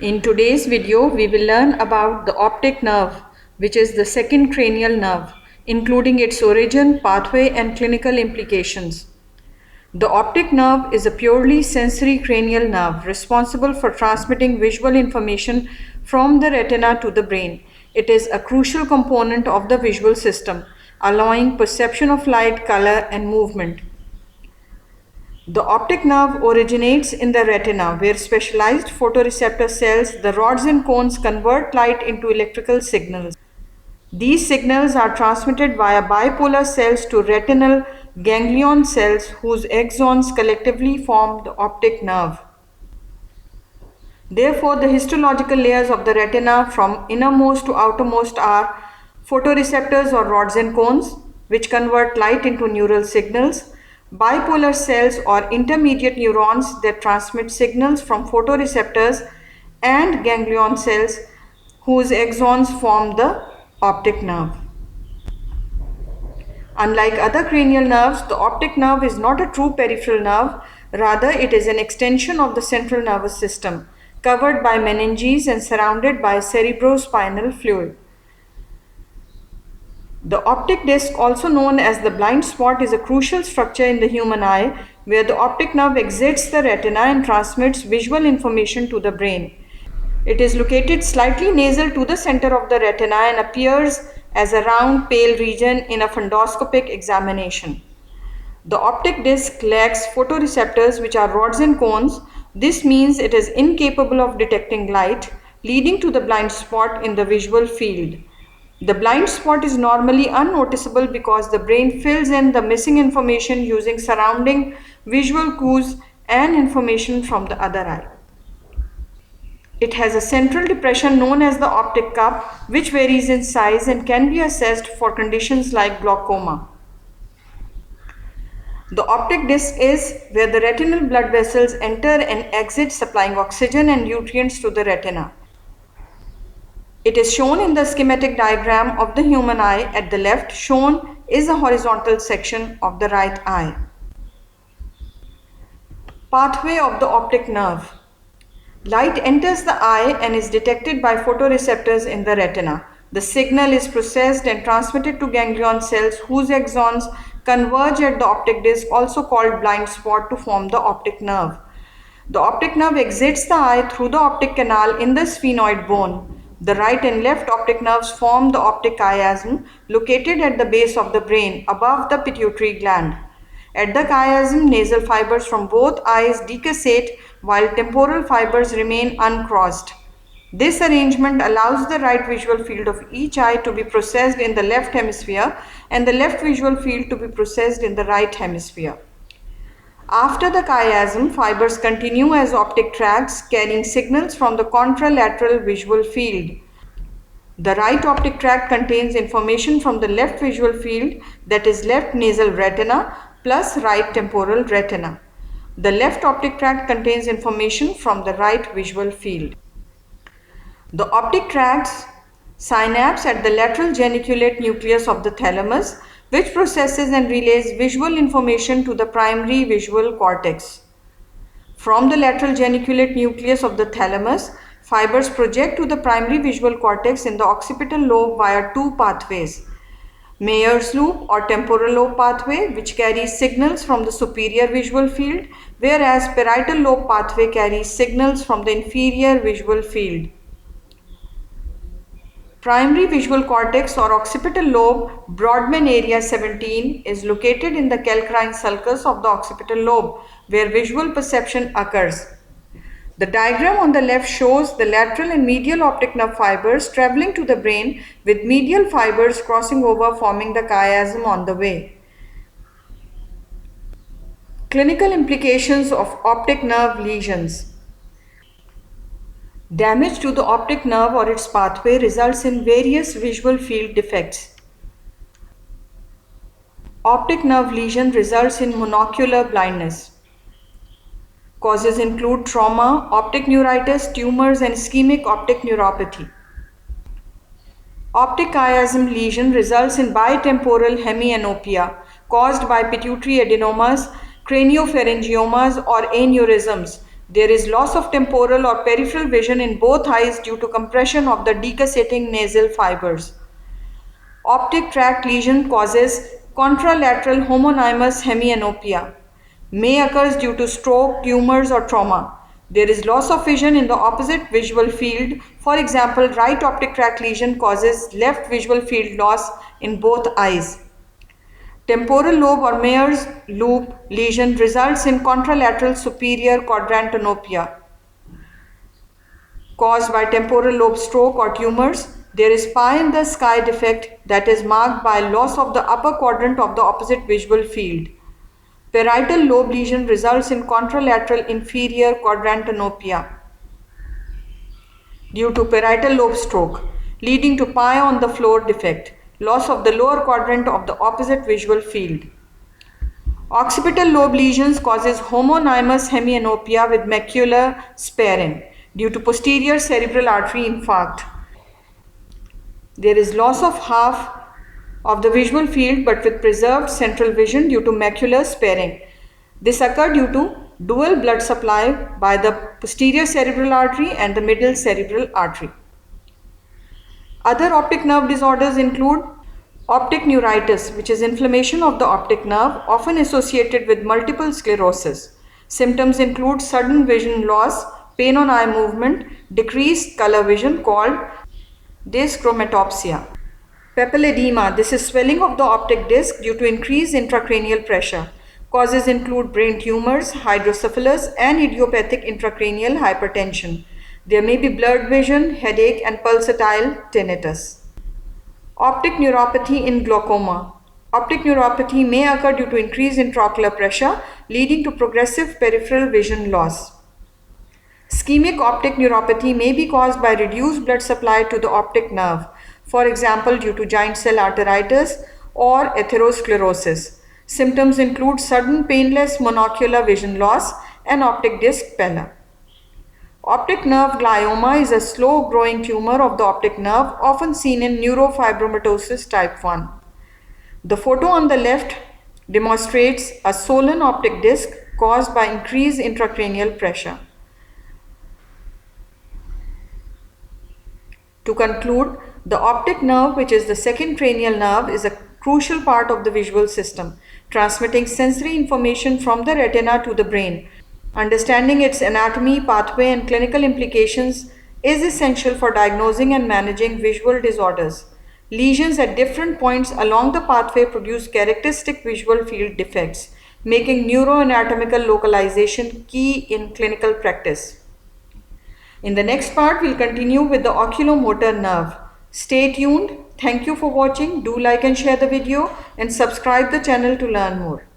In today's video, we will learn about the optic nerve, which is the second cranial nerve, including its origin, pathway, and clinical implications. The optic nerve is a purely sensory cranial nerve responsible for transmitting visual information from the retina to the brain. It is a crucial component of the visual system, allowing perception of light, color, and movement. The optic nerve originates in the retina, where specialized photoreceptor cells, the rods and cones, convert light into electrical signals. These signals are transmitted via bipolar cells to retinal ganglion cells, whose axons collectively form the optic nerve. Therefore, the histological layers of the retina from innermost to outermost are photoreceptors or rods and cones, which convert light into neural signals, bipolar cells or intermediate neurons that transmit signals from photoreceptors, and ganglion cells whose axons form the optic nerve. Unlike other cranial nerves, the optic nerve is not a true peripheral nerve. Rather, it is an extension of the central nervous system, covered by meninges and surrounded by cerebrospinal fluid. The optic disc, also known as the blind spot, is a crucial structure in the human eye where the optic nerve exits the retina and transmits visual information to the brain. It is located slightly nasal to the center of the retina and appears as a round pale region in a fundoscopic examination. The optic disc lacks photoreceptors, which are rods and cones. This means it is incapable of detecting light, leading to the blind spot in the visual field. The blind spot is normally unnoticeable because the brain fills in the missing information using surrounding visual cues and information from the other eye. It has a central depression known as the optic cup, which varies in size and can be assessed for conditions like glaucoma. The optic disc is where the retinal blood vessels enter and exit, supplying oxygen and nutrients to the retina. It is shown in the schematic diagram of the human eye. At the left, shown is a horizontal section of the right eye. Pathway of the optic nerve. Light enters the eye and is detected by photoreceptors in the retina. The signal is processed and transmitted to ganglion cells whose axons converge at the optic disc, also called blind spot, to form the optic nerve. The optic nerve exits the eye through the optic canal in the sphenoid bone. The right and left optic nerves form the optic chiasm, located at the base of the brain above the pituitary gland. At the chiasm, nasal fibers from both eyes decussate while temporal fibers remain uncrossed. This arrangement allows the right visual field of each eye to be processed in the left hemisphere and the left visual field to be processed in the right hemisphere. After the chiasm, fibers continue as optic tracts carrying signals from the contralateral visual field. The right optic tract contains information from the left visual field, that is left nasal retina plus right temporal retina. The left optic tract contains information from the right visual field. The optic tracts synapse at the lateral geniculate nucleus of the thalamus, which processes and relays visual information to the primary visual cortex. From the lateral geniculate nucleus of the thalamus, fibers project to the primary visual cortex in the occipital lobe via two pathways. Meyer's loop or temporal lobe pathway, which carries signals from the superior visual field, whereas parietal lobe pathway carries signals from the inferior visual field. Primary visual cortex or occipital lobe, Brodmann area 17, is located in the calcarine sulcus of the occipital lobe, where visual perception occurs. The diagram on the left shows the lateral and medial optic nerve fibers traveling to the brain, with medial fibers crossing over, forming the chiasm on the way. Clinical implications of optic nerve lesions. Damage to the optic nerve or its pathway results in various visual field defects. Optic nerve lesion results in monocular blindness. Causes include trauma, optic neuritis, tumors, and ischemic optic neuropathy. Optic chiasm lesion results in bitemporal hemianopia caused by pituitary adenomas, craniopharyngiomas, or aneurysms, There is loss of temporal or peripheral vision in both eyes due to compression of the decussating nasal fibers. Optic tract lesion causes contralateral homonymous hemianopia. May occurs due to stroke, tumors, or trauma. There is loss of vision in the opposite visual field. For example, right optic tract lesion causes left visual field loss in both eyes. Temporal lobe or Meyer's loop lesion results in contralateral superior quadrantanopia caused by temporal lobe stroke or tumors. There is pie in the sky defect that is marked by loss of the upper quadrant of the opposite visual field. Parietal lobe lesion results in contralateral inferior quadrantanopia due to parietal lobe stroke, leading to pie on the floor defect, loss of the lower quadrant of the opposite visual field. Occipital lobe lesions causes homonymous hemianopia with macular sparing due to posterior cerebral artery infarct. There is loss of half of the visual field but with preserved central vision due to macular sparing. This occurred due to dual blood supply by the posterior cerebral artery and the middle cerebral artery. Other optic nerve disorders include optic neuritis, which is inflammation of the optic nerve, often associated with multiple sclerosis. Symptoms include sudden vision loss, pain on eye movement, decreased color vision called dyschromatopsia. Papilledema, this is swelling of the optic disc due to increased intracranial pressure. Causes include brain tumors, hydrocephalus, and idiopathic intracranial hypertension. There may be blurred vision, headache, and pulsatile tinnitus. Optic neuropathy in glaucoma. Optic neuropathy may occur due to increased intraocular pressure, leading to progressive peripheral vision loss. Ischemic optic neuropathy may be caused by reduced blood supply to the optic nerve, for example due to giant cell arteritis or atherosclerosis. Symptoms include sudden painless monocular vision loss and optic disc pallor. Optic nerve glioma is a slow-growing tumor of the optic nerve, often seen in neurofibromatosis type 1. The photo on the left demonstrates a swollen optic disc caused by increased intracranial pressure. To conclude, the optic nerve, which is the second cranial nerve, is a crucial part of the visual system, transmitting sensory information from the retina to the brain. Understanding its anatomy, pathway, and clinical implications is essential for diagnosing and managing visual disorders. Lesions at different points along the pathway produce characteristic visual field defects, making neuroanatomical localization key in clinical practice. In the next part, we'll continue with the oculomotor nerve. Stay tuned. Thank you for watching. Do like and share the video and subscribe the channel to learn more.